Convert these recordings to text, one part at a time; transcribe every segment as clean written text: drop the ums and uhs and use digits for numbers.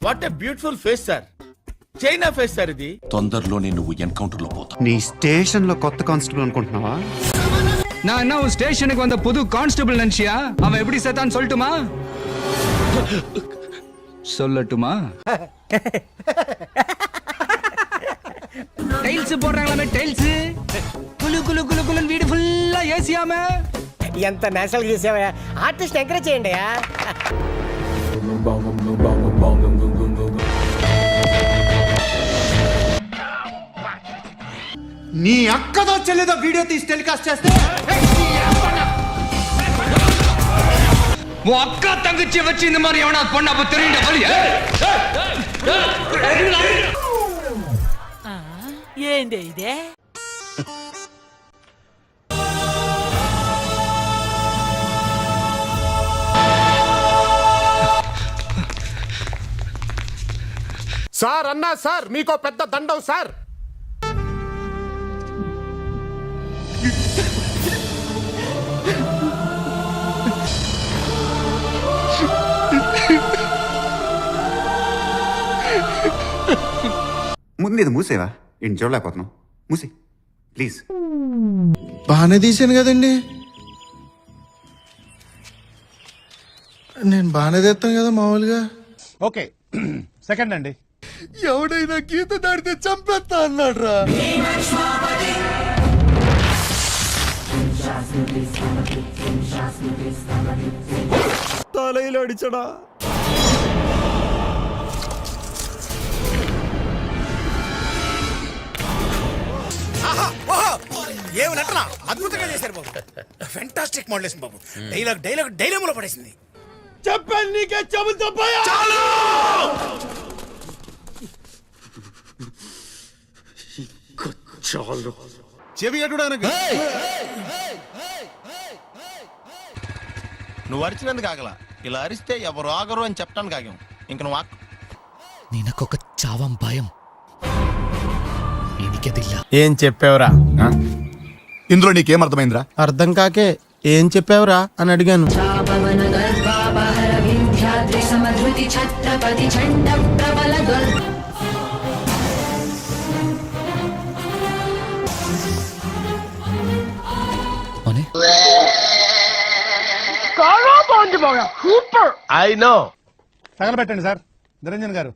What a beautiful face sir. China face sir ఇది. తొందరలోనే నువ్వు ఎన్కౌంటర్ లో పోతావు. నీ స్టేషన్ లో కొత్త కానిస్టేబుల్ అనుకుంటున్నావా? நான் என்ன உன் ஸ்டேஷனுக்கு வந்த புது கான்ஸ்டபிள் நினைச்சியா? அவன் எப்படி செத்தான் சொல்லட்டுமா? சொல்லட்டுமா? டைல்ஸ் போடுறாங்களே டைல்ஸ். குலு குலு குலு குலுன்னு வீடு ஃபுல்லா ஏசியாம. ఎంత నేషనల్ చేసావా? ఆర్టిస్ట్ ఎంకరేజ్ చేయండి. నీ అక్కదో చెల్లిదో వీడియో తీసి టెలికాస్ట్ చేస్తే உன் அக்கா தங்கச்சி வச்சு இந்த மாதிரி எவனா பொண்ணு அப்ப தெரியுங்க வழி. ఏంది ఇదే? సార్ అన్నా సార్ మీకో పెద్ద దండం సార్. ముందు ఇది మూసేవా? ఇంటి చూడలేకపోతున్నావు. మూసి ప్లీజ్. బాగానే తీసాను కదండి, నేను బాగానే తెస్తాను కదా మామూలుగా. ఓకే సెకండ్ అండి. ఎవడైనా గీత దాడితే చంపేస్తా అన్నాడు రా. తలైలో అడిచడా. ఏమి నటన అద్భుతంగా చేశారు బాబు. ఫెంటాస్టిక్ మోడలేషన్ బాబు. డైలాగ్ డైలాగ్ డైలాగులో పడేసింది. చెప్పండి నీకే చెబుతా చెవి అటుడానికి నువ్వు అరిచినందుకు ఆగల. ఇలా అరిస్తే ఎవరు ఆగరు అని చెప్పడానికి ఆగాం. ఇంక నువ్వు ఆకు. నినకొక చావం భయం. ఏం చెప్పావురా? ఇందులో నీకేం అర్థమైందిరా? అర్థం కాకే ఏం చెప్పావురా అని అడిగాను. I know. తగలబెట్టండి సార్ నిరంజన్ గారు.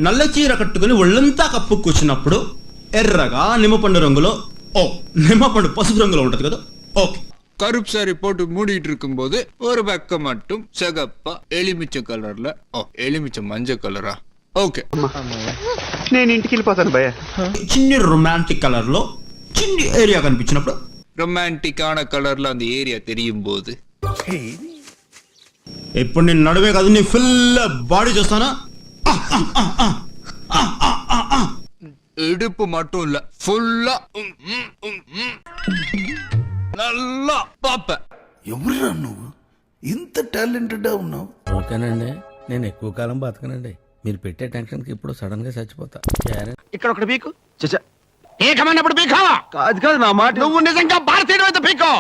నల్ల చీర కట్టుకుని ఒళ్ళంతా కప్పు కూర్చున్నప్పుడు ఎర్రగా నిమ్మపండు రంగులో, నిమ్మపండు పసుపు రంగులో ఉంటది కదా. ఓకే. கருப்பு சாரி போட்டு மூடிட்டு இருக்கும் போது ஒரு பக்கம் மட்டும் சிகப்பா எலுமிச்சை கலர்ல, எலுமிச்சை மஞ்சள் கலரா? ఓకే. నేను ఇంటికి వెళ్ళిపోతాను భయ్య. చిన్ని రొమాంటిక్ కలర్ లో చిన్ని ఏరియా కనిపించినప్పుడు, రొమాంటిక్ ఆన కలర్ లో அந்த ఏరియా தெரியும் போது, ఇప్పుడు నేను నడువే కాదు నీ ఫుల్ బాడీ చూస్తానా? இடுப்பு மட்டும் இல்ல ஃபுல்லா நல்லா பாப்ப. ఎవరురా నువ్వు ఇంత టాలెంటెడ్ ఉన్నావు? ఓకేనండి, నేను ఎక్కువ కాలం బతకనండి. మీరు పెట్టే టెన్షన్ కి ఇప్పుడు సడన్ గా చచ్చిపోతా. ఇక్కడ ఒకటి పీకు. పీకమన్నప్పుడు పీకో. కాదు కాదు నా మాట. నువ్వు నిజంగా భారతీయుడు అయితే పీకో.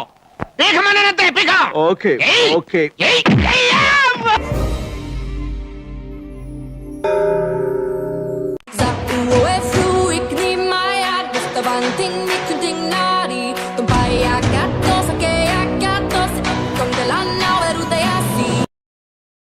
పీకమన్నంతే పీకో. Okay okay. Sag du, es du, ich nehm mein Herz, bist der Wand,